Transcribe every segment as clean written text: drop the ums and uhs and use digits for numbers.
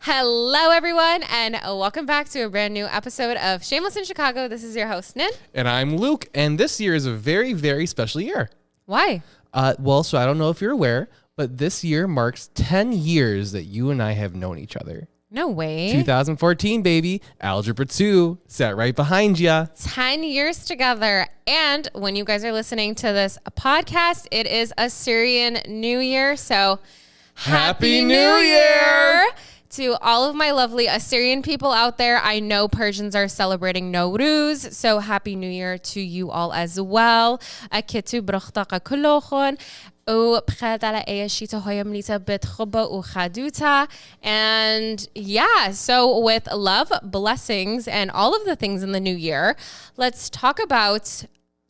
Hello, everyone, and welcome back to a brand new episode of Shameless in Chicago. This is your host, Nin. And I'm Luke, and this year is a very, very special year. Why? So I don't know if you're aware, but this year marks 10 years that you and I have known each other. No way. 2014, baby. Algebra 2 sat right behind ya. 10 years together. And when you guys are listening to this podcast, it is Assyrian New Year. So Happy New Year! To all of my lovely Assyrian people out there. I know Persians are celebrating Nowruz, so Happy New Year to you all as well. Akitu brachtaqa kulochon. And yeah, so with love, blessings, and all of the things in the new year, let's talk about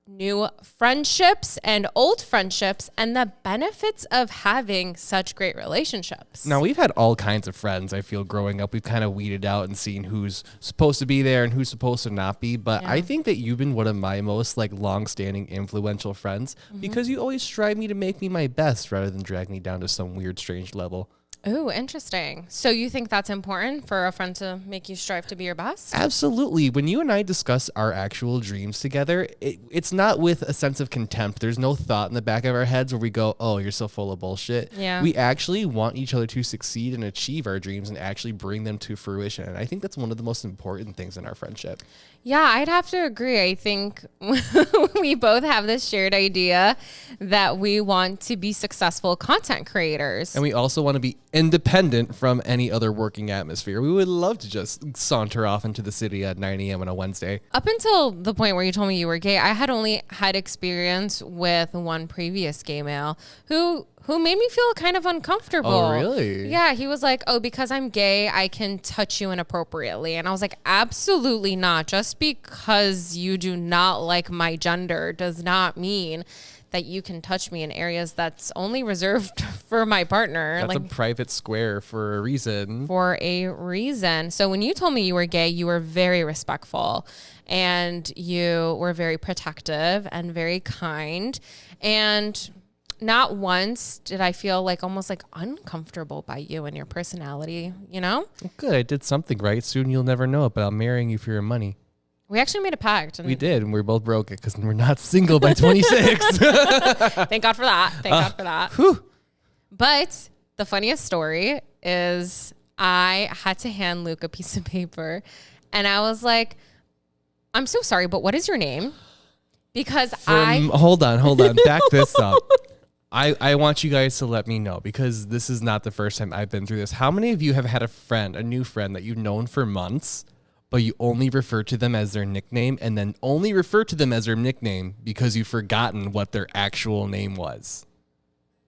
new friendships and old friendships and the benefits of having such great relationships. Now, we've had all kinds of friends, I feel, growing up. We've kind of weeded out and seen who's supposed to be there and who's supposed to not be. But I think that you've been one of my most long-standing influential friends because you always strive me to make me my best rather than drag me down to some weird, strange level. Oh, interesting. So you think that's important for a friend to make you strive to be your best? Absolutely. When you and I discuss our actual dreams together, it's not with a sense of contempt. There's no thought in the back of our heads where we go, oh, you're so full of bullshit. Yeah. We actually want each other to succeed and achieve our dreams and actually bring them to fruition. And I think that's one of the most important things in our friendship. Yeah, I'd have to agree. I think we both have this shared idea that we want to be successful content creators. And we also want to be independent from any other working atmosphere. We would love to just saunter off into the city at 9 a.m. on a Wednesday. Up until the point where you told me you were gay, I had only had experience with one previous gay male who made me feel kind of uncomfortable. Oh, really? Yeah, he was like, oh, because I'm gay, I can touch you inappropriately. And I was like, absolutely not. Just because you do not like my gender does not mean that you can touch me in areas that's only reserved for my partner. That's a private square for a reason. For a reason. So when you told me you were gay, you were very respectful and you were very protective and very kind. And not once did I feel almost uncomfortable by you and your personality, you know? Good. I did something right. Soon you'll never know it, but I'm marrying you for your money. We actually made a pact. And we did, and we both broke it because we're not single by 26. Thank God for that. Thank God for that. Whew. But the funniest story is I had to hand Luke a piece of paper, and I was like, I'm so sorry, but what is your name? Because Hold on. Back this up. I want you guys to let me know, because this is not the first time I've been through this. How many of you have had a new friend that you've known for months, but you only refer to them as their nickname, and then only refer to them as their nickname because you've forgotten what their actual name was?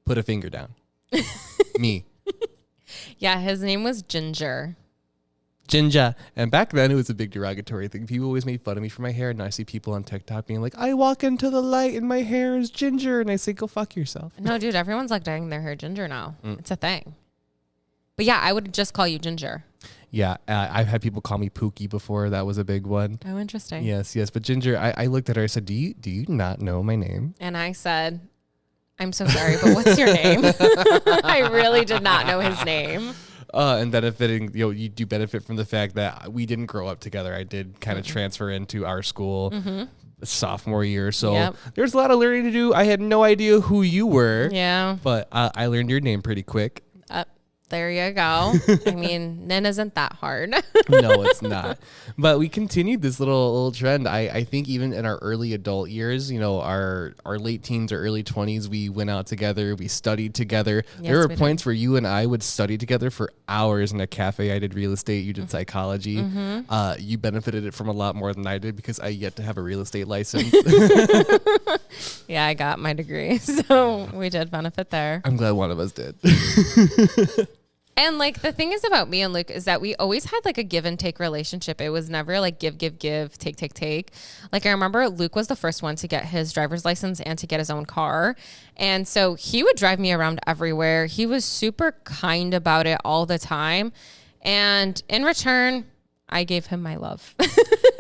Put a finger down. Me. Yeah, his name was Ginger. Ginger. And back then it was a big derogatory thing. People always made fun of me for my hair, and I see people on TikTok being like, I walk into the light and my hair is ginger, and I say, go fuck yourself. No, dude, everyone's dyeing their hair ginger now. It's a thing. But yeah, I would just call you Ginger. Yeah, I've had people call me Pookie before. That was a big one. Oh, interesting. Yes. But Ginger, I looked at her, I said, do you not know my name? And I said, I'm so sorry, but what's your name? I really did not know his name. And benefiting, you do benefit from the fact that we didn't grow up together. I did kind of transfer into our school sophomore year. So there's a lot of learning to do. I had no idea who you were. Yeah. But I learned your name pretty quick. There you go. I mean, Nin isn't that hard. No, it's not. But we continued this little trend. I think even in our early adult years, our late teens or early 20s, we went out together. We studied together. Yes, there were points where you and I would study together for hours in a cafe. I did real estate. You did psychology. You benefited it from a lot more than I did because I yet to have a real estate license. Yeah, I got my degree. So we did benefit there. I'm glad one of us did. And the thing is about me and Luke is that we always had a give and take relationship. It was never give, take. I remember Luke was the first one to get his driver's license and to get his own car. And so he would drive me around everywhere. He was super kind about it all the time. And in return, I gave him my love.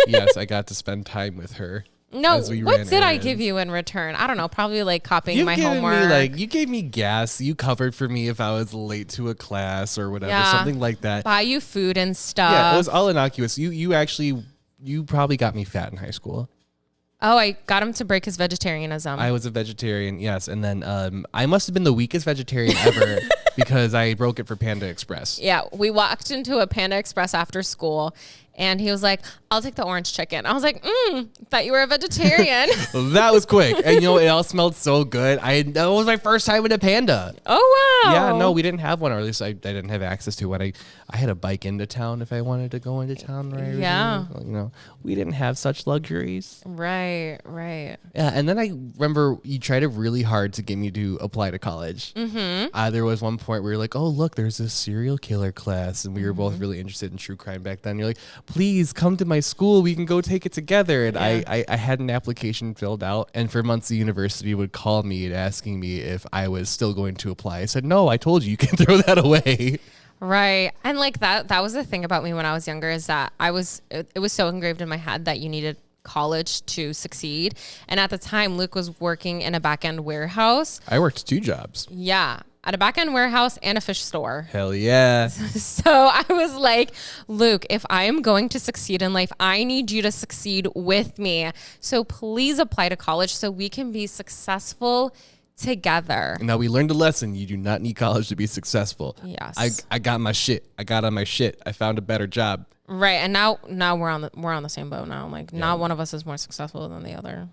Yes, I got to spend time with her. No, as we what ran did I errands. give you in return? I don't know. Probably like copying You've my given homework. me like you gave me gas. You covered for me if I was late to a class or whatever, Yeah. something like that. buy you food and stuff. Yeah, it was all innocuous. You probably got me fat in high school. Oh, I got him to break his vegetarianism. I was a vegetarian, yes, and then I must have been the weakest vegetarian ever because I broke it for Panda Express. Yeah, we walked into a Panda Express after school, and he was like, "I'll take the orange chicken." I was like, "Thought you were a vegetarian." That was quick, and it all smelled so good. That was my first time in a Panda. Oh wow! Yeah, no, we didn't have one, or at least I didn't have access to one. I had a bike into town if I wanted to go into town. Right? Yeah. We didn't have such luxuries. Right. Yeah, and then I remember you tried it really hard to get me to apply to college. Mm-hmm. There was one point where you're like, "Oh, look, there's this serial killer class," and we were both really interested in true crime back then. You're like, "Please come to my school. We can go take it together." And I had an application filled out, and for months the university would call me and asking me if I was still going to apply. I said, "No, I told you can throw that away." Right. And like that was the thing about me when I was younger, is that it was so engraved in my head that you needed college to succeed. And at the time, Luke was working in a back-end warehouse. I worked 2 jobs. Yeah. At a back-end warehouse and a fish store. Hell yeah. So I was like, Luke, if I am going to succeed in life, I need you to succeed with me. So please apply to college so we can be successful together. Now we learned a lesson. You do not need college to be successful. Yes. I got my shit. I got on my shit. I found a better job. Right. And now we're on the same boat now. Like not one of us is more successful than the other.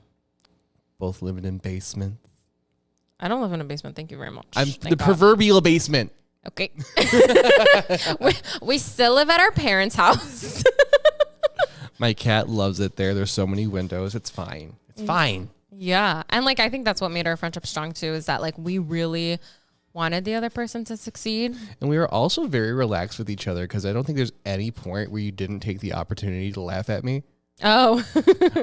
Both living in basements. I don't live in a basement. Thank you very much. I'm Thank the God. proverbial basement. Okay. we still live at our parents' house. My cat loves it there. There's so many windows. It's fine. It's fine. Yeah. And like, I think that's what made our friendship strong too, is that like we really wanted the other person to succeed. And we were also very relaxed with each other because I don't think there's any point where you didn't take the opportunity to laugh at me. Oh.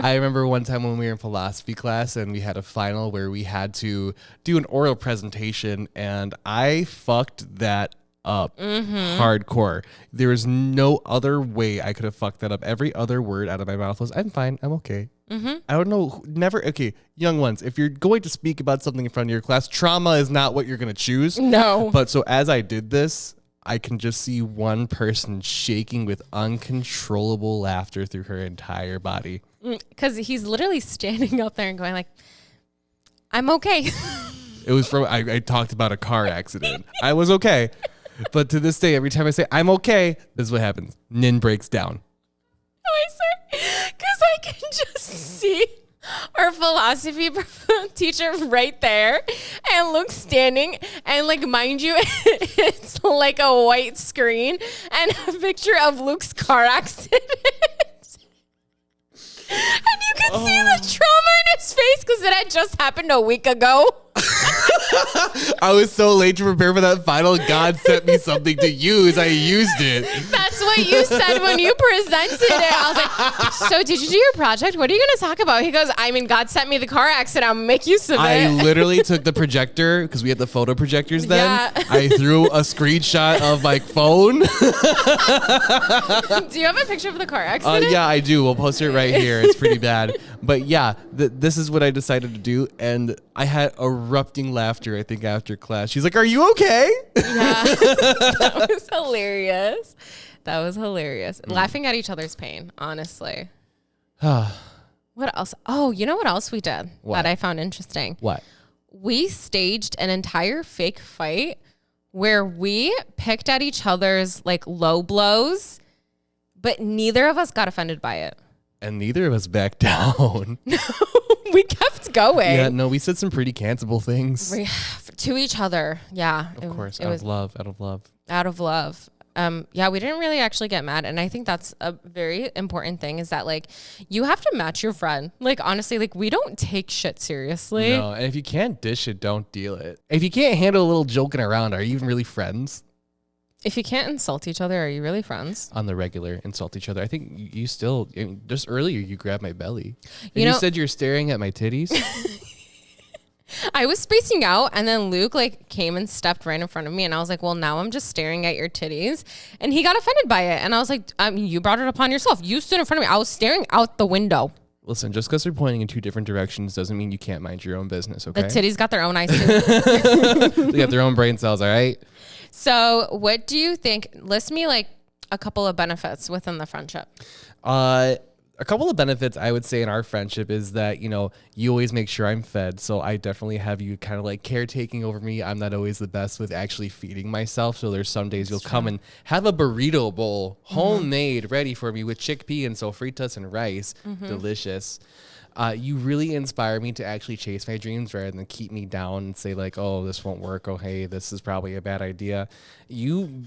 I remember one time when we were in philosophy class and we had a final where we had to do an oral presentation, and I fucked that up hardcore. There was no other way I could have fucked that up. Every other word out of my mouth was, "I'm fine, I'm okay." I don't know. Okay, young ones, if you're going to speak about something in front of your class, trauma is not what you're going to choose. No. But so as I did this, I can just see one person shaking with uncontrollable laughter through her entire body. Because he's literally standing up there and going like, "I'm okay." It was from, I talked about a car accident. I was okay. But to this day, every time I say, "I'm okay," this is what happens. Nin breaks down. Because I can just see our philosophy teacher right there and Luke standing, and like, mind you, it's like a white screen and a picture of Luke's car accident. And you can see the trauma in his face because it had just happened a week ago. I was so late to prepare for that final. God sent me something to use. I used it. That's what you said when you presented it. I was like, "So did you do your project? What are you going to talk about?" He goes, "I mean, God sent me the car accident. I'll make use of I it." literally took the projector because we had the photo projectors then. Yeah. I threw a screenshot of my phone. Do you have a picture of the car accident? Yeah, I do. We'll post it right here. It's pretty bad. But yeah, this is what I decided to do. And I had erupting laughter, I think, after class. She's like, "Are you okay?" Yeah. That was hilarious. That was hilarious. Laughing at each other's pain, honestly. What else? Oh, you know what else we did What? that I found interesting? What? We staged an entire fake fight where we picked at each other's like low blows, but neither of us got offended by it. And neither of us backed down. We kept going. Yeah, no, we said some pretty cancelable things. To each other. Yeah. Of course, it out was of love, out of love. out of love. Yeah, we didn't really actually get mad. And I think that's a very important thing, is that like you have to match your friend. Like, honestly, like we don't take shit seriously. No, and if you can't dish it, don't deal it. If you can't handle a little joking around, are you even really friends? If you can't insult each other, are you really friends? On the regular, insult each other. I think you still, just earlier, you grabbed my belly. And You you know- said you're staring at my titties. I was spacing out, and then Luke like came and stepped right in front of me, and I was like, "Well, now I'm just staring at your titties," and he got offended by it, and I was like, "You brought it upon yourself. You stood in front of me. I was staring out the window." Listen, just because they're pointing in two different directions doesn't mean you can't mind your own business, okay? The titties got their own eyes too. They got their own brain cells, all right? So what do you think? List me like a couple of benefits within the friendship. A couple of benefits I would say in our friendship is that, you know, you always make sure I'm fed. So I definitely have you kind of like caretaking over me. I'm not always the best with actually feeding myself. So there's some days you'll come and have a burrito bowl, homemade, ready for me with chickpea and sofritas and rice. Delicious. You really inspire me to actually chase my dreams rather than keep me down and say like, oh, this won't work. Oh, hey, this is probably a bad idea. You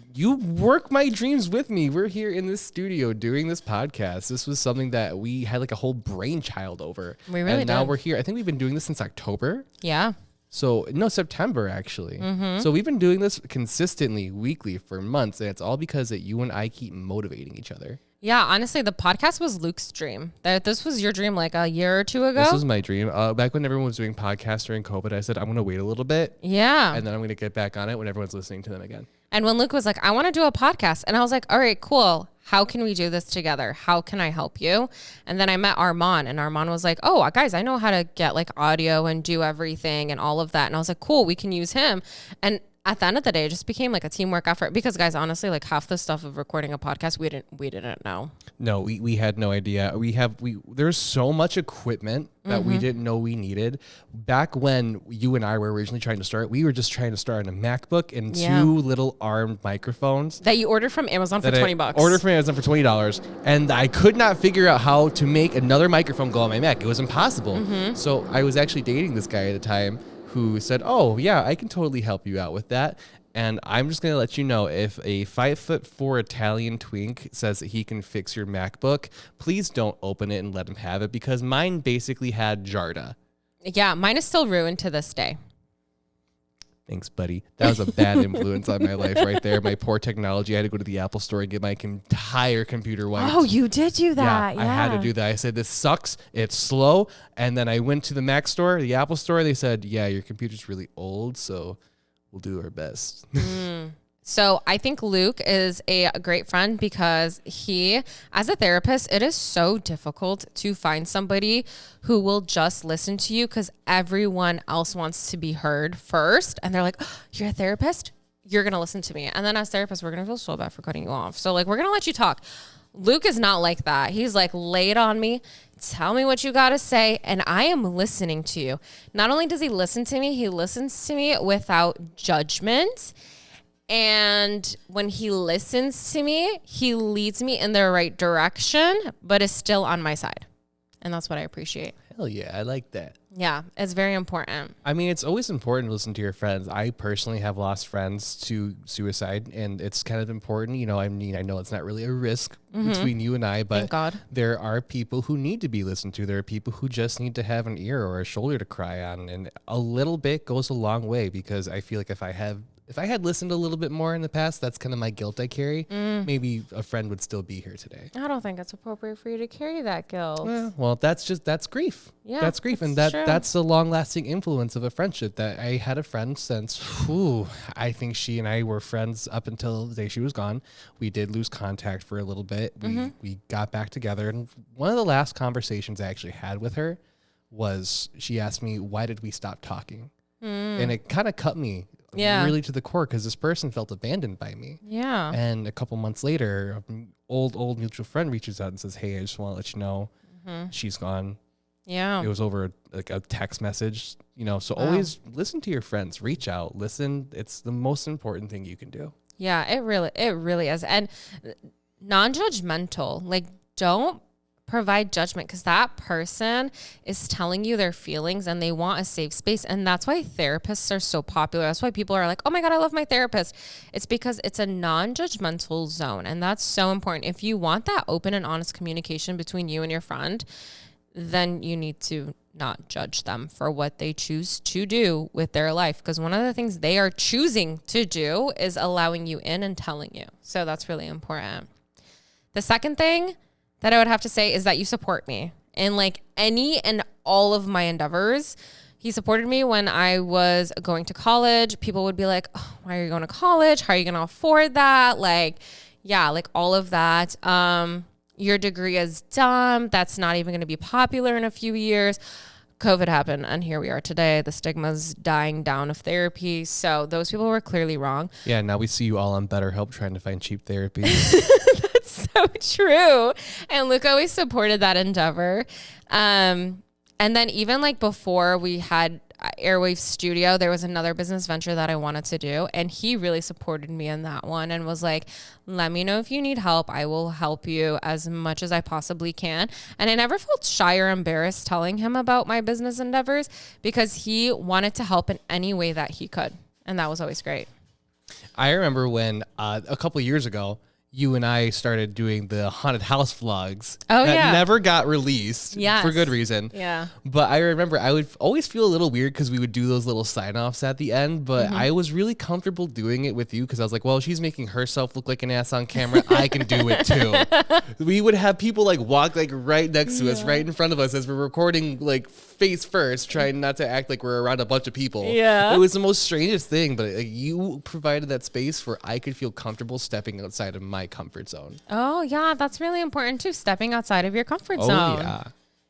work my dreams with me. We're here in this studio doing this podcast. This was something that we had like a whole brainchild over. We really and now did. we're here. I think we've been doing this since October. Yeah. So no, September actually. So we've been doing this consistently, weekly for months, and it's all because that you and I keep motivating each other. Yeah, honestly, the podcast was Luke's dream. This was your dream like a year or two ago. This was my dream. Back when everyone was doing podcasts during COVID, I said, I'm going to wait a little bit. Yeah. And then I'm going to get back on it when everyone's listening to them again. And when Luke was like, I want to do a podcast. And I was like, all right, cool. How can we do this together? How can I help you? And then I met Armand, and Armand was like, oh, guys, I know how to get like audio and do everything and all of that. And I was like, cool, we can use him. And at the end of the day, it just became like a teamwork effort because, guys, honestly, like half the stuff of recording a podcast, we didn't know. No, we had no idea. There's so much equipment that we didn't know we needed. Back when you and I were originally trying to start, we were just trying to start on a MacBook and two little armed microphones That you ordered from Amazon for $20. Ordered from Amazon for $20, and I could not figure out how to make another microphone go on my Mac. It was impossible. So I was actually dating this guy at the time who said, oh yeah, I can totally help you out with that. And I'm just going to let you know, if a 5'4" Italian twink says that he can fix your MacBook, please don't open it and let him have it, because mine basically had Jarda. Yeah, mine is still ruined to this day. Thanks, buddy. That was a bad influence on my life right there. My poor technology. I had to go to the Apple store and get my entire computer wiped. Oh, you did do that. I had to do that. I said, this sucks. It's slow. And then I went to the Mac store, the Apple store. They said, yeah, your computer's really old, so we'll do our best. So I think Luke is a great friend because he, as a therapist, it is so difficult to find somebody who will just listen to you because everyone else wants to be heard first. And they're like, oh, you're a therapist? You're going to listen to me. And then as therapists, we're going to feel so bad for cutting you off. So like, we're going to let you talk. Luke is not like that. He's like, lay it on me. Tell me what you got to say. And I am listening to you. Not only does he listen to me, he listens to me without judgment. And when he listens to me, he leads me in the right direction, but is still on my side. And that's what I appreciate. Hell yeah, I like that. Yeah, it's very important. I mean, it's always important to listen to your friends. I personally have lost friends to suicide, and it's kind of important. You know, I mean, I know it's not really a risk between you and I, but Thank God. there are people who need to be listened to. There are people who just need to have an ear or a shoulder to cry on, and a little bit goes a long way, because I feel like if I had listened a little bit more in the past, that's kind of my guilt I carry. Maybe a friend would still be here today. I don't think it's appropriate for you to carry that guilt. Well, that's grief. Yeah, That's grief. And that's true. that's the long lasting influence of a friendship. That I had a friend since, I think she and I were friends up until the day she was gone. We did lose contact for a little bit. We got back together. And one of the last conversations I actually had with her was, she asked me, why did we stop talking? And it kind of cut me really to the core, because this person felt abandoned by me. Yeah. And a couple months later, an old mutual friend reaches out and says, hey, I just want to let you know she's gone. Yeah. It was over like a text message, you know, so always listen to your friends, reach out, listen. It's the most important thing you can do. Yeah, it really is. And non-judgmental, like, don't provide judgment, because that person is telling you their feelings and they want a safe space. And that's why therapists are so popular. That's why people are like, oh my God, I love my therapist. It's because it's a non-judgmental zone. And that's so important. If you want that open and honest communication between you and your friend, then you need to not judge them for what they choose to do with their life. Because one of the things they are choosing to do is allowing you in and telling you. So that's really important. The second thing that I would have to say is that you support me in like any and all of my endeavors. He supported me when I was going to college. People would be like, oh, why are you going to college? How are you going to afford that? Like, yeah, like all of that. your degree is dumb. That's not even going to be popular in a few years. COVID happened, and here we are today. The stigma's dying down of therapy. So those people were clearly wrong. Yeah, now we see you all on BetterHelp trying to find cheap therapy. That's so true. And Luke always supported that endeavor. And then even like before we had Airwave Studio, there was another business venture that I wanted to do, and he really supported me in that one and was like, let me know if you need help. I will help you as much as I possibly can. And I never felt shy or embarrassed telling him about my business endeavors because he wanted to help in any way that he could, and that was always great. I remember when a couple years ago, you and I started doing the haunted house vlogs. Oh, that yeah. never got released Yes. for good reason. Yeah. But I remember I would always feel a little weird because we would do those little sign-offs at the end. But I was really comfortable doing it with you because I was like, well, she's making herself look like an ass on camera. I can do it too. We would have people like walk like right next to us, right in front of us as we're recording like face first, trying not to act like we're around a bunch of people. Yeah. It was the most strangest thing, but like, you provided that space where I could feel comfortable stepping outside of my comfort zone. Oh, yeah. That's really important too. Stepping outside of your comfort Oh, zone. yeah.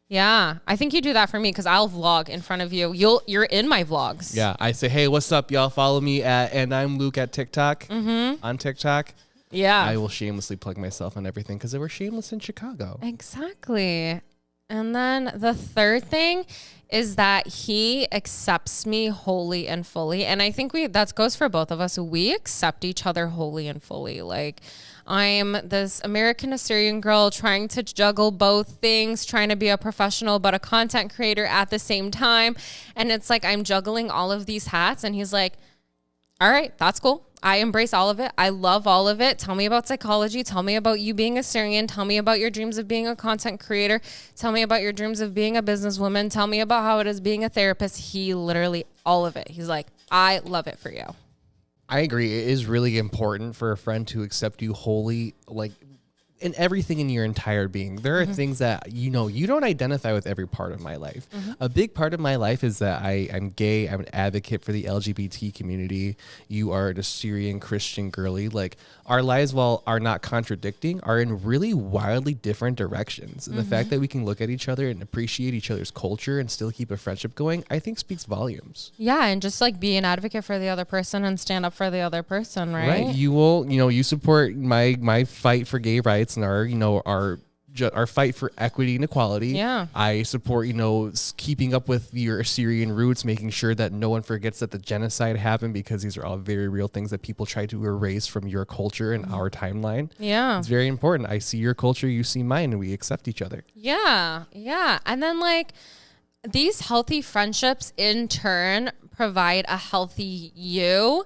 Yeah. I think you do that for me because I'll vlog in front of you. You're in my vlogs. Yeah. I say, hey, what's up, y'all? Follow me at, and I'm Luke at TikTok. On TikTok. Yeah. I will shamelessly plug myself on everything because we're shameless in Chicago. Exactly. And then the third thing is that he accepts me wholly and fully. And I think that goes for both of us. We accept each other wholly and fully. Like, I'm this American Assyrian girl trying to juggle both things, trying to be a professional but a content creator at the same time. And it's like I'm juggling all of these hats. And he's like, all right, that's cool. I embrace all of it. I love all of it. Tell me about psychology. Tell me about you being a Syrian. Tell me about your dreams of being a content creator. Tell me about your dreams of being a businesswoman. Tell me about how it is being a therapist. He literally, all of it. He's like, I love it for you. I agree. It is really important for a friend to accept you wholly, like in everything in your entire being. There are things that, you don't identify with every part of my life. A big part of my life is that I'm gay. I'm an advocate for the LGBT community. You are a Syrian Christian girly. Like, our lives, while are not contradicting, are in really wildly different directions. And the fact that we can look at each other and appreciate each other's culture and still keep a friendship going, I think speaks volumes. Yeah. And just like be an advocate for the other person and stand up for the other person. Right. You will, you support my fight for gay rights and our fight for equity and equality. Yeah. I support, keeping up with your Assyrian roots, making sure that no one forgets that the genocide happened, because these are all very real things that people try to erase from your culture and our timeline. Yeah. It's very important. I see your culture, you see mine, and we accept each other. Yeah. Yeah. And then like these healthy friendships in turn provide a healthy you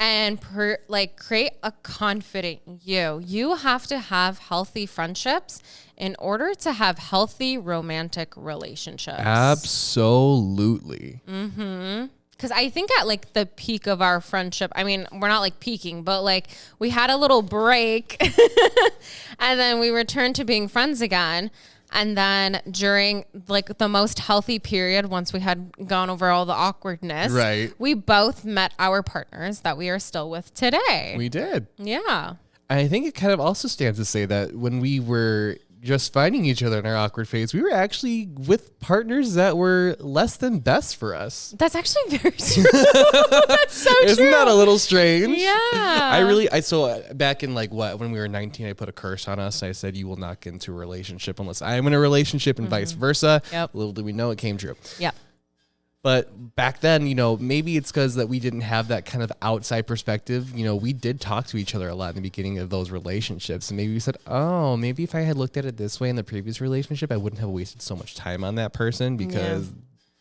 and create a confident you. You have to have healthy friendships in order to have healthy romantic relationships. Absolutely. Because I think at like the peak of our friendship, I mean, we're not like peaking, but like we had a little break and then we returned to being friends again. And then during like the most healthy period, once we had gone over all the awkwardness, Right. we both met our partners that we are still with today. We did. Yeah. I think it kind of also stands to say that when we were just finding each other in our awkward phase, we were actually with partners that were less than best for us. That's actually very true. That's so true. Isn't that a little strange? Yeah. So back in when we were 19, I put a curse on us. I said, you will not get into a relationship unless I am in a relationship, and vice versa. Yep. Little did we know it came true. Yep. But back then, maybe it's because that we didn't have that kind of outside perspective. We did talk to each other a lot in the beginning of those relationships. And maybe we said, oh, maybe if I had looked at it this way in the previous relationship, I wouldn't have wasted so much time on that person, because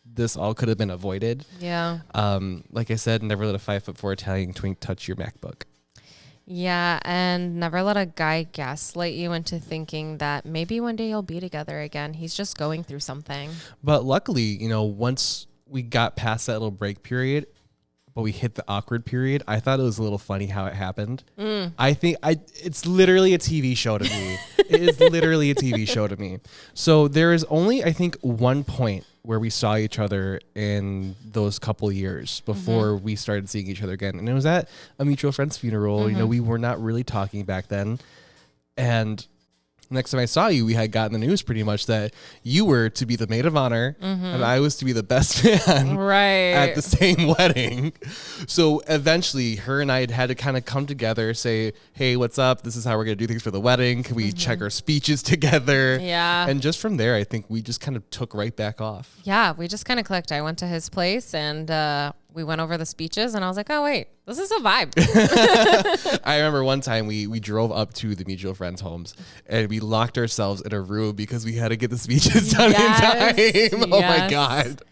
this all could have been avoided. Yeah. Like I said, never let a 5'4" Italian twink touch your MacBook. Yeah, and never let a guy gaslight you into thinking that maybe one day you'll be together again. He's just going through something. But luckily, once we got past that little break period, but we hit the awkward period, I thought it was a little funny how it happened. I think it's literally a TV show to me. It is literally a TV show to me. So there is only, I think, one point where we saw each other in those couple years before we started seeing each other again. And it was at a mutual friend's funeral. We were not really talking back then. And next time I saw you, we had gotten the news pretty much that you were to be the maid of honor and I was to be the best man Right. at the same wedding. So eventually her and I had to kind of come together, say, hey, what's up? This is how we're going to do things for the wedding. Can we check our speeches together? Yeah. And just from there, I think we just kind of took right back off. Yeah, we just kind of clicked. I went to his place and we went over the speeches and I was like, oh, wait, this is a vibe. I remember one time we drove up to the mutual friends' homes and we locked ourselves in a room because we had to get the speeches done in time. Oh my God.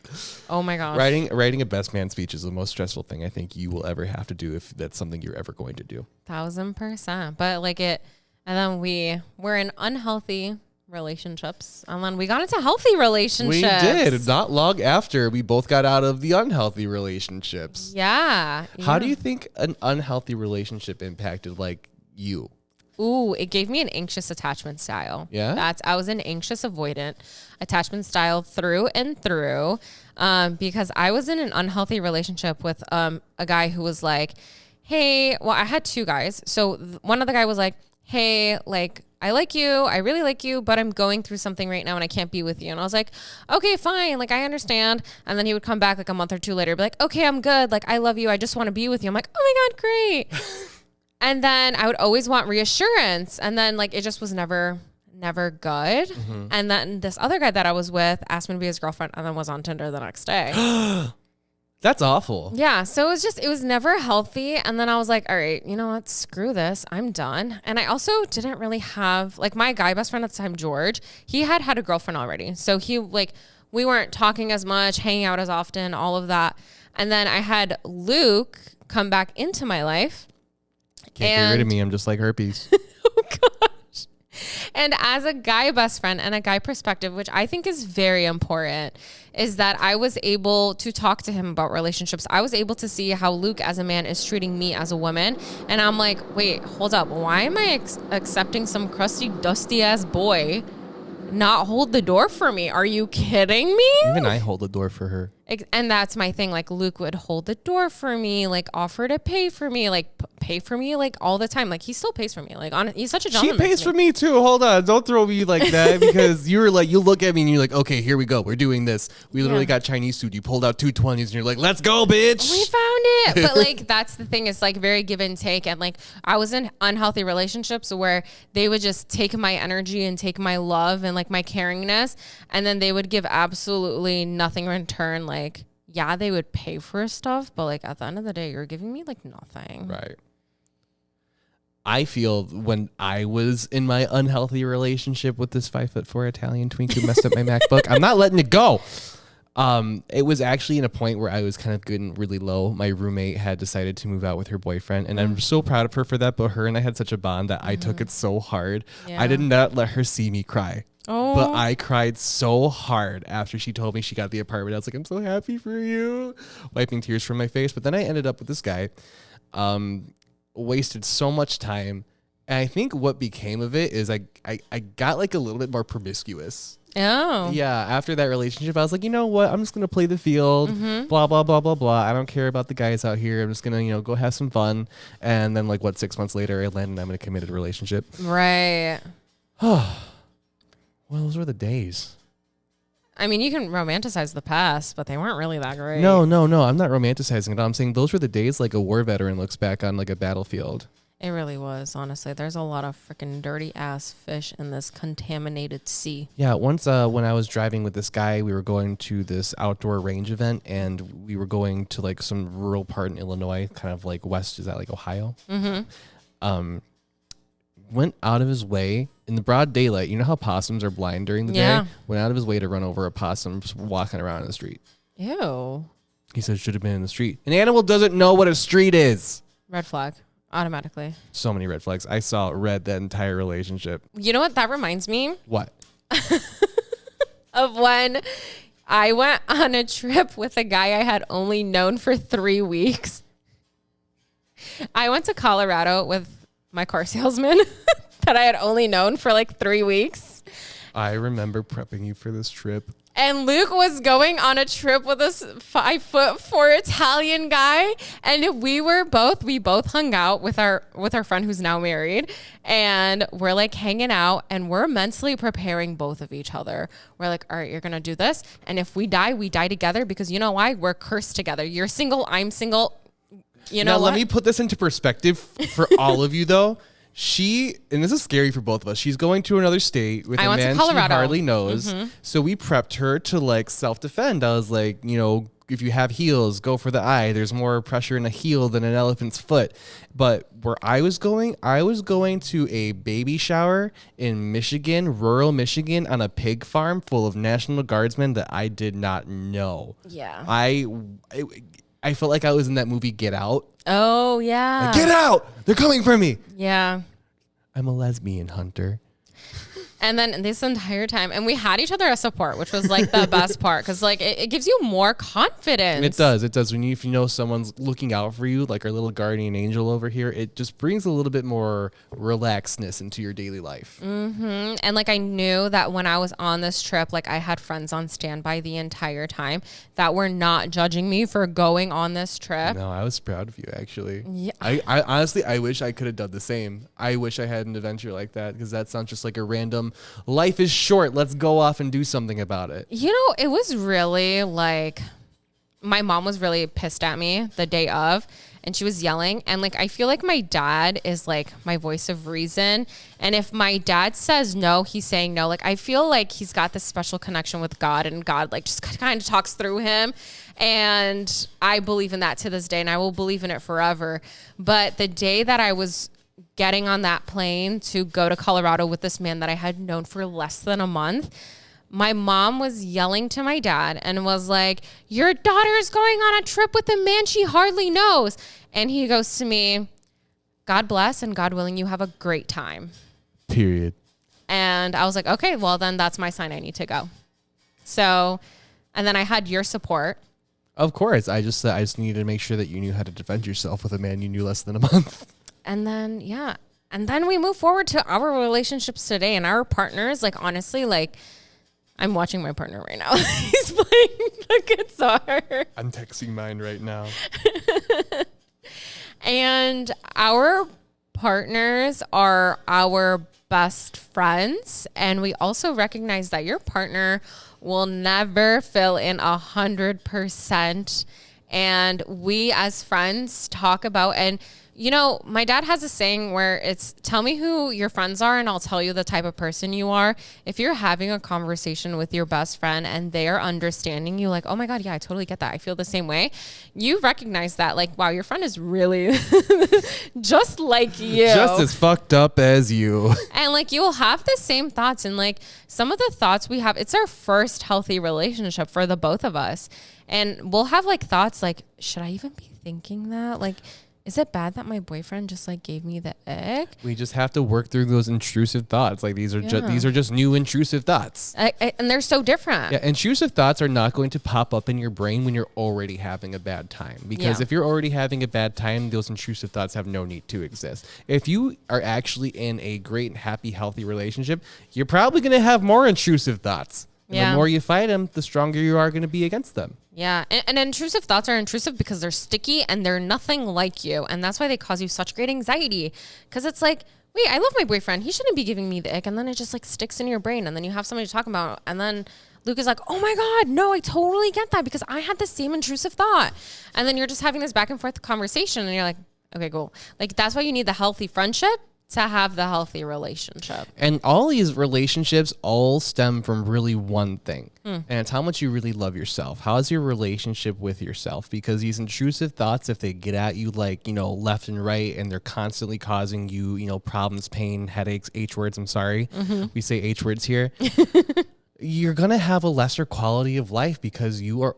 Oh my gosh. Writing a best man speech is the most stressful thing I think you will ever have to do if that's something you're ever going to do. 1000%. But like it, and then we were in unhealthy relationships and then we got into healthy relationships. We did. Not long after we both got out of the unhealthy relationships. Yeah. How do you think an unhealthy relationship impacted like you? Ooh, it gave me an anxious attachment style. Yeah? I was an anxious avoidant attachment style through and through because I was in an unhealthy relationship with a guy who was like, hey, well, I had two guys. So one of the guy was like, hey, like, I like you. I really like you, but I'm going through something right now and I can't be with you. And I was like, okay, fine. Like, I understand. And then he would come back like a month or two later, be like, okay, I'm good. Like, I love you. I just want to be with you. I'm like, oh my God, great. And then I would always want reassurance. And then like, it just was never good. Mm-hmm. And then this other guy that I was with asked me to be his girlfriend and then was on Tinder the next day. That's awful. Yeah. So it was never healthy. And then I was like, all right, you know what? Screw this. I'm done. And I also didn't really have, like, my guy best friend at the time, George, he had a girlfriend already. So we weren't talking as much, hanging out as often, all of that. And then I had Luke come back into my life. Can't get rid of me. I'm just like herpes. Oh, gosh. And as a guy best friend and a guy perspective, which I think is very important, is that I was able to talk to him about relationships. I was able to see how Luke as a man is treating me as a woman. And I'm like, wait, hold up. Why am I accepting some crusty, dusty ass boy not hold the door for me? Are you kidding me? Even I hold the door for her. And that's my thing. Like, Luke would hold the door for me, like offer to pay for me, like pay for me, like all the time. Like, he still pays for me. Like, he's such a gentleman. She pays for me too. Hold on. Don't throw me like that because you were like, you look at me and you're like, okay, here we go. We're doing this. We literally got Chinese food. You pulled out 220s and you're like, let's go, bitch. We found it. But like, that's the thing. It's like very give and take. And like, I was in unhealthy relationships where they would just take my energy and take my love and like my caringness. And then they would give absolutely nothing in return. Like, yeah, they would pay for stuff, but like at the end of the day, you're giving me like nothing. Right. I feel when I was in my unhealthy relationship with this 5'4" Italian twink who messed up my MacBook, I'm not letting it go. It was actually in a point where I was kind of getting really low. My roommate had decided to move out with her boyfriend, and I'm so proud of her for that. But her and I had such a bond that I took it so hard. Yeah. I did not let her see me cry. Oh. But I cried so hard after she told me she got the apartment. I was like, I'm so happy for you. Wiping tears from my face. But then I ended up with this guy. Wasted so much time. And I think what became of it is I got like a little bit more promiscuous. Oh. Yeah. After that relationship, I was like, you know what? I'm just going to play the field. Blah, blah, blah, blah, blah. I don't care about the guys out here. I'm just going to, go have some fun. And then 6 months later, I landed. I'm in a committed relationship. Right. Well, those were the days. I mean, you can romanticize the past, but they weren't really that great. No. I'm not romanticizing it. I'm saying those were the days like a war veteran looks back on like a battlefield. It really was, honestly. There's a lot of freaking dirty ass fish in this contaminated sea. Yeah, once when I was driving with this guy, we were going to this outdoor range event, and we were going to like some rural part in Illinois, kind of like west, is that like Ohio? Mm-hmm. Went out of his way in the broad daylight. You know how possums are blind during the day? Went out of his way to run over a possum just walking around in the street. Ew. He said should have been in the street. An animal doesn't know what a street is. Red flag. Automatically. So many red flags. I saw red that entire relationship. You know what that reminds me? What? Of when I went on a trip with a guy I had only known for 3 weeks. I went to Colorado with my car salesman that I had only known for like 3 weeks. I remember prepping you for this trip. And Luke was going on a trip with this 5'4" Italian guy. And we both hung out with our friend who's now married. And we're like hanging out and we're mentally preparing both of each other. We're like, all right, you're going to do this. And if we die together because you know why? We're cursed together. You're single, I'm single. You know now, what? let me put this into perspective for all of you, though. And this is scary for both of us. She's going to another state with a man she hardly knows. So we prepped her to like self-defend. I was like, if you have heels, go for the eye. There's more pressure in a heel than an elephant's foot. But where I was going to a baby shower in Michigan, rural Michigan, on a pig farm full of National Guardsmen that I did not know. Yeah. I felt like I was in that movie Get Out. Oh, yeah. Like, get out! They're coming for me! Yeah. I'm a lesbian, Hunter. And then this entire time, and we had each other as support, which was like the best part because like it gives you more confidence. It does. If you know someone's looking out for you, like our little guardian angel over here, it just brings a little bit more relaxedness into your daily life. Mm-hmm. And like I knew that when I was on this trip, like I had friends on standby the entire time that were not judging me for going on this trip. No, I was proud of you, actually. Yeah. I honestly, I wish I could have done the same. I wish I had an adventure like that because that sounds just like a random, life is short, let's go off and do something about it. It was really like, my mom was really pissed at me the day of, and she was yelling. And like, I feel like my dad is like my voice of reason. And if my dad says no, he's saying no. Like, I feel like he's got this special connection with God, and God like just kind of talks through him. And I believe in that to this day, and I will believe in it forever. But the day that I was getting on that plane to go to Colorado with this man that I had known for less than a month, my mom was yelling to my dad and was like, your daughter is going on a trip with a man she hardly knows. And he goes to me, God bless, and God willing, you have a great time. Period. And I was like, okay, well then that's my sign I need to go. So, and then I had your support. Of course. I just needed to make sure that you knew how to defend yourself with a man you knew less than a month. And then, yeah. And then we move forward to our relationships today and our partners. Like, honestly, like, I'm watching my partner right now. He's playing the guitar. I'm texting mine right now. And our partners are our best friends. And we also recognize that your partner will never fill in 100%. And we as friends talk about, and my dad has a saying where it's, tell me who your friends are and I'll tell you the type of person you are. If you're having a conversation with your best friend and they're understanding you, like, oh my God, yeah, I totally get that. I feel the same way. You recognize that, like, wow, your friend is really just like you. Just as fucked up as you. And like, you will have the same thoughts. And like, some of the thoughts we have, it's our first healthy relationship for the both of us. And we'll have like thoughts like, should I even be thinking that? Like, is it bad that my boyfriend just like gave me the ick? We just have to work through those intrusive thoughts. Like these are just new intrusive thoughts. And they're so different. Yeah, intrusive thoughts are not going to pop up in your brain when you're already having a bad time. Because if you're already having a bad time, those intrusive thoughts have no need to exist. If you are actually in a great, happy, healthy relationship, you're probably going to have more intrusive thoughts. And the more you fight them, the stronger you are going to be against them. Yeah. And intrusive thoughts are intrusive because they're sticky and they're nothing like you. And that's why they cause you such great anxiety. Because it's like, wait, I love my boyfriend. He shouldn't be giving me the ick. And then it just like sticks in your brain. And then you have somebody to talk about. And then Luke is like, oh my God, no, I totally get that because I had the same intrusive thought. And then you're just having this back and forth conversation. And you're like, okay, cool. Like, that's why you need the healthy friendship to have the healthy relationship. And all these relationships all stem from really one thing. And it's how much you really love yourself. How's your relationship with yourself? Because these intrusive thoughts, if they get at you like, left and right, and they're constantly causing you, problems, pain, headaches, H words, I'm sorry. We say H words here. You're going to have a lesser quality of life because you're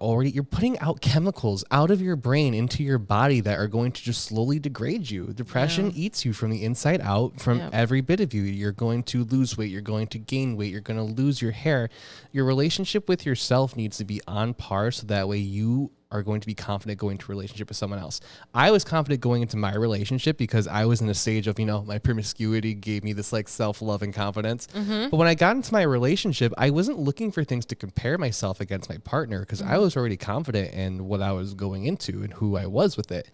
putting out chemicals out of your brain into your body that are going to just slowly degrade you. Depression eats you from the inside out, from every bit of you. You're going to lose weight. You're going to gain weight. You're going to lose your hair. Your relationship with yourself needs to be on par so that way you are going to be confident going into a relationship with someone else. I was confident going into my relationship because I was in a stage of, my promiscuity gave me this like self-love and confidence. But when I got into my relationship, I wasn't looking for things to compare myself against my partner because I was already confident in what I was going into and who I was with it.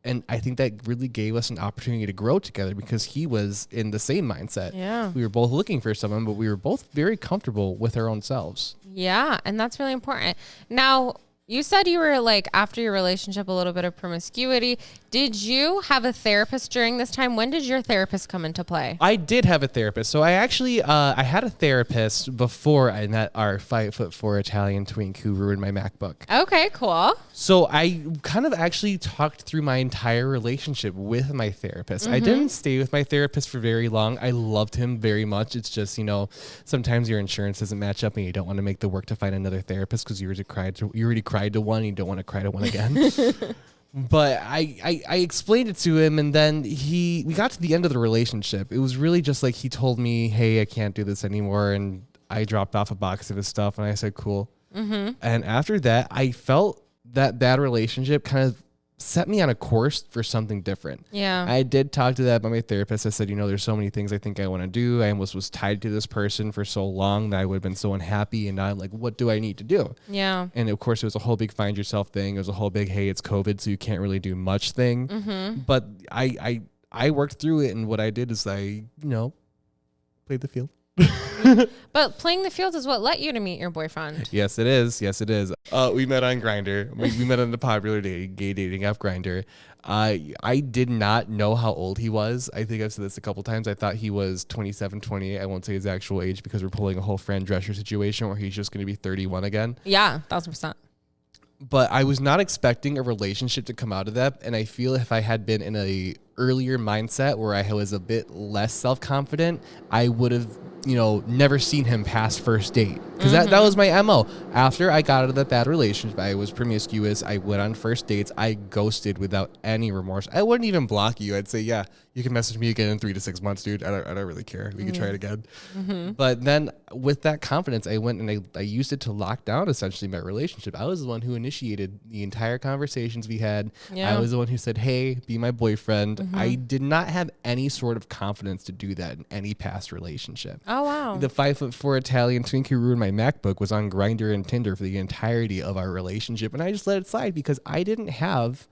And I think that really gave us an opportunity to grow together because he was in the same mindset. Yeah. We were both looking for someone, but we were both very comfortable with our own selves. Yeah. And that's really important. Now, you said you were like, after your relationship, a little bit of promiscuity. Did you have a therapist during this time? When did your therapist come into play? I did have a therapist. So I actually, I had a therapist before I met our 5'4" Italian twink who ruined my MacBook. Okay, cool. So I kind of actually talked through my entire relationship with my therapist. I didn't stay with my therapist for very long. I loved him very much. It's just, sometimes your insurance doesn't match up and you don't want to make the work to find another therapist because you already cried to one and you don't want to cry to one again. But I explained it to him, and then we got to the end of the relationship. It was really just like he told me, hey, I can't do this anymore. And I dropped off a box of his stuff and I said, cool. And after that, I felt that bad relationship kind of set me on a course for something different. Yeah. I did talk to that by my therapist. I said, there's so many things I think I want to do. I almost was tied to this person for so long that I would have been so unhappy. And I'm like, what do I need to do? Yeah. And of course, it was a whole big find yourself thing. It was a whole big, hey, it's COVID, so you can't really do much thing. But I worked through it. And what I did is I, played the field. But playing the field is what led you to meet your boyfriend. Yes, it is. Yes, it is. We met on Grindr. We met on the popular gay dating app Grindr. I did not know how old he was. I think I've said this a couple times. I thought he was 27, 28. I won't say his actual age because we're pulling a whole Fran Drescher situation where he's just going to be 31 again. Yeah, 1,000%. But I was not expecting a relationship to come out of that. And I feel if I had been in a earlier mindset where I was a bit less self-confident, I would have, never seen him past first date. Because that was my MO. After I got out of that bad relationship, I was promiscuous. I went on first dates. I ghosted without any remorse. I wouldn't even block you. I'd say, yeah, you can message me again in 3 to 6 months, dude. I don't really care. We can try it again. But then with that confidence, I went and I used it to lock down essentially my relationship. I was the one who initiated the entire conversations we had. Yeah. I was the one who said, hey, be my boyfriend. I did not have any sort of confidence to do that in any past relationship. Oh, wow. The 5'4" Italian twink who ruined my MacBook was on Grindr and Tinder for the entirety of our relationship. And I just let it slide because I didn't have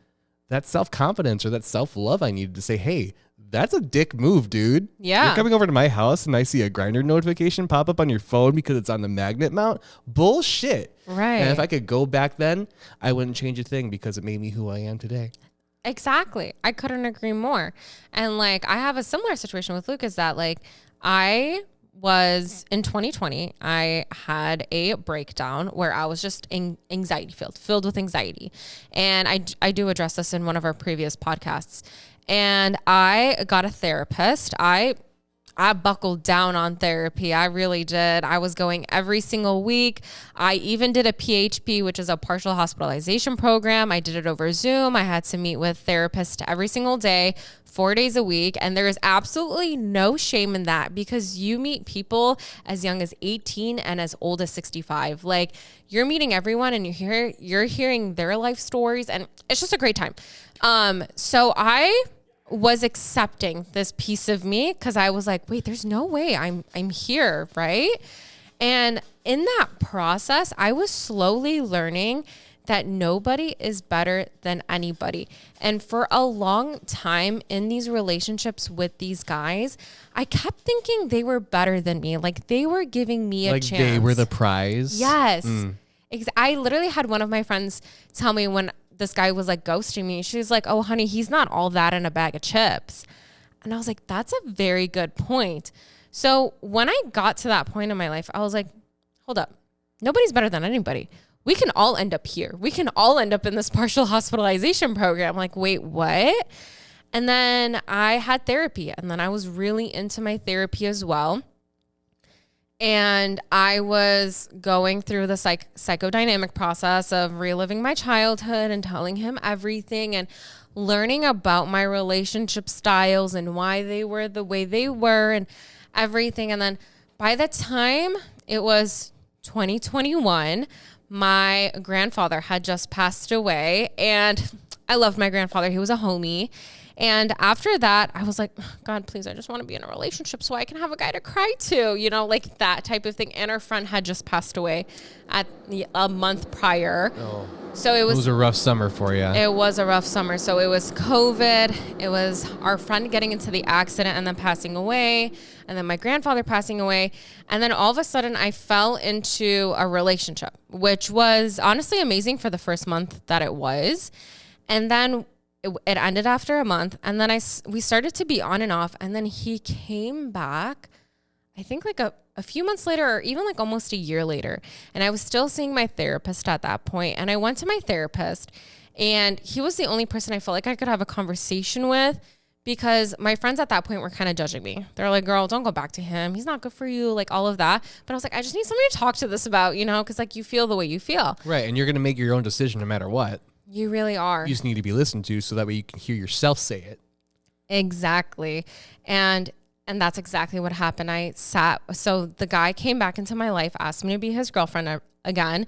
that self-confidence or that self-love I needed to say, hey, that's a dick move, dude. Yeah. You're coming over to my house and I see a Grindr notification pop up on your phone because it's on the magnet mount. Bullshit. Right. And if I could go back then, I wouldn't change a thing because it made me who I am today. Exactly. I couldn't agree more. And like, I have a similar situation with Luke is that like, I was in 2020, I had a breakdown where I was just anxiety filled with anxiety. And I do address this in one of our previous podcasts. And I got a therapist. I buckled down on therapy. I really did. I was going every single week. I even did a PHP, which is a partial hospitalization program. I did it over Zoom. I had to meet with therapists every single day, 4 days a week. And there is absolutely no shame in that because you meet people as young as 18 and as old as 65. Like you're meeting everyone and you're hearing their life stories and it's just a great time. So I was accepting this piece of me because I was like, wait, there's no way I'm here, right? And in that process, I was slowly learning that nobody is better than anybody. And for a long time in these relationships with these guys, I kept thinking they were better than me. Like they were giving me a chance. Like they were the prize? Yes. I literally had one of my friends tell me when this guy was like ghosting me, she was like, oh honey, he's not all that in a bag of chips. And I was like, that's a very good point. So when I got to that point in my life, I was like, hold up, nobody's better than anybody. We can all end up here. We can all end up in this partial hospitalization program. I'm like, wait, what? And then I had therapy and then I was really into my therapy as well. And I was going through the psychodynamic process of reliving my childhood and telling him everything and learning about my relationship styles and why they were the way they were and everything. And then by the time it was 2021, my grandfather had just passed away, and I loved my grandfather. He was a homie. And after that, I was like, God, please, I just want to be in a relationship so I can have a guy to cry to, you know, like that type of thing. And our friend had just passed away at a month prior. Oh. So it was a rough summer for you. It was a rough summer. So it was COVID. It was our friend getting into the accident and then passing away. And then my grandfather passing away. And then all of a sudden I fell into a relationship, which was honestly amazing for the first month that it was. And then it ended after a month. And then we started to be on and off. And then he came back, I think like a few months later, or even like almost a year later. And I was still seeing my therapist at that point. And I went to my therapist, and he was the only person I felt like I could have a conversation with, because my friends at that point were kind of judging me. They're like, girl, don't go back to him. He's not good for you, like all of that. But I was like, I just need somebody to talk to this about, you know, because like you feel the way you feel. Right. And you're going to make your own decision no matter what. You really are. You just need to be listened to so that way you can hear yourself say it. Exactly. And that's exactly what happened. So the guy came back into my life, asked me to be his girlfriend again.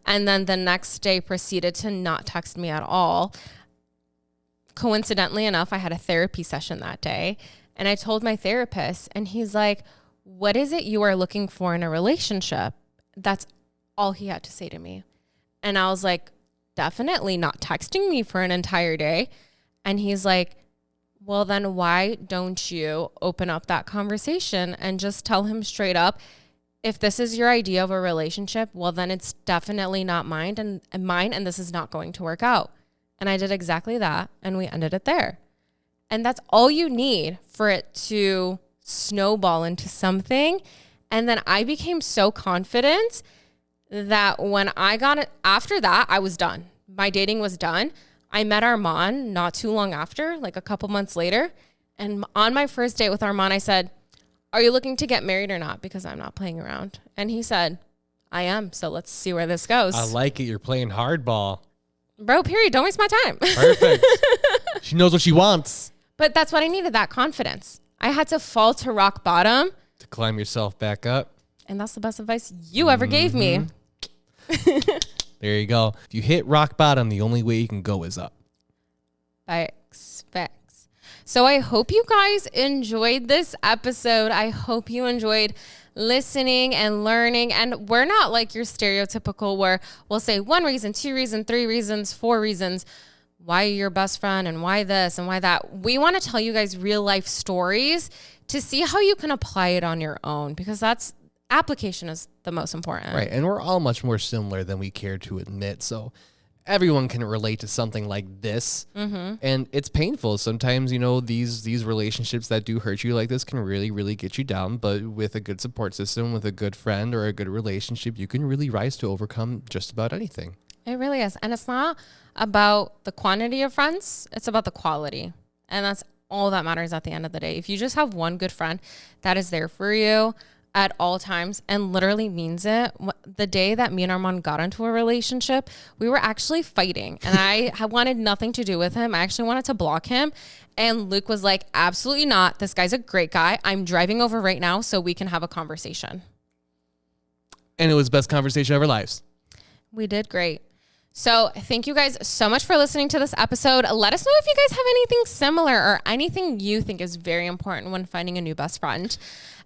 And then the next day proceeded to not text me at all. Coincidentally enough, I had a therapy session that day, and I told my therapist, and he's like, what is it you are looking for in a relationship? That's all he had to say to me. And I was like, definitely not texting me for an entire day. And he's like, well, then why don't you open up that conversation and just tell him straight up, if this is your idea of a relationship, well, then it's definitely not mine, and this is not going to work out. And I did exactly that, and we ended it there. And that's all you need for it to snowball into something. And then I became so confident that when I got it, after that, I was done. My dating was done. I met Armand not too long after, like a couple months later. And on my first date with Armand, I said, are you looking to get married or not? Because I'm not playing around. And he said, I am. So let's see where this goes. I like it. You're playing hardball. Bro, period. Don't waste my time. Perfect. She knows what she wants. But that's what I needed, that confidence. I had to fall to rock bottom. To climb yourself back up. And that's the best advice you ever gave me. There you go. If you hit rock bottom, the only way you can go is up. Facts. So I hope you guys enjoyed this episode. I hope you enjoyed listening and learning. And we're not like your stereotypical where we'll say 1 reason, 2 reasons, 3 reasons, 4 reasons why you're your best friend and why this and why that. We want to tell you guys real life stories to see how you can apply it on your own, because that's application is the most important. Right. And we're all much more similar than we care to admit. So everyone can relate to something like this. Mm-hmm. And it's painful. Sometimes, you know, these relationships that do hurt you like this can really, really get you down. But with a good support system, with a good friend or a good relationship, you can really rise to overcome just about anything. It really is. And it's not about the quantity of friends. It's about the quality. And that's all that matters at the end of the day. If you just have one good friend that is there for you at all times and literally means it. The day that me and Armand got into a relationship, we were actually fighting, and I wanted nothing to do with him. I actually wanted to block him. And Luke was like, absolutely not. This guy's a great guy. I'm driving over right now so we can have a conversation. And it was the best conversation of our lives. We did great. So thank you guys so much for listening to this episode. Let us know if you guys have anything similar or anything you think is very important when finding a new best friend.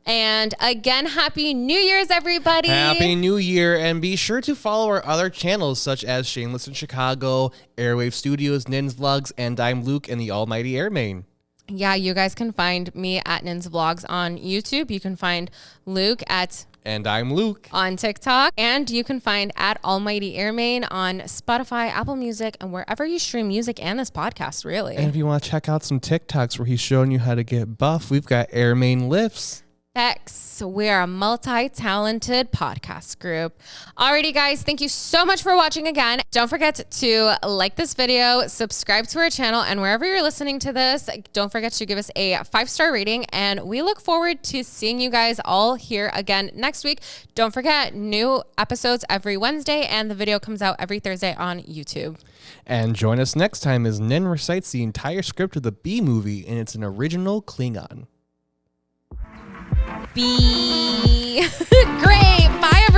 And again, Happy New Year's, everybody. Happy New Year. And be sure to follow our other channels such as Shameless in Chicago, Airwave Studios, Nin's Vlogs, and I'm Luke and the Almighty Airmain. Yeah, you guys can find me at Nin's Vlogs on YouTube. You can find Luke at... And I'm Luke. On TikTok. And you can find at Almighty Airmain on Spotify, Apple Music, and wherever you stream music and this podcast, really. And if you want to check out some TikToks where he's showing you how to get buff, we've got Airmain Lifts. X. We are a multi-talented podcast group. Alrighty, guys. Thank you so much for watching again. Don't forget to like this video, subscribe to our channel, and wherever you're listening to this, don't forget to give us a 5-star rating. And we look forward to seeing you guys all here again next week. Don't forget, new episodes every Wednesday, and the video comes out every Thursday on YouTube. And join us next time as Nin recites the entire script of the Bee Movie, and it's an original Klingon. Great. Bye, everyone.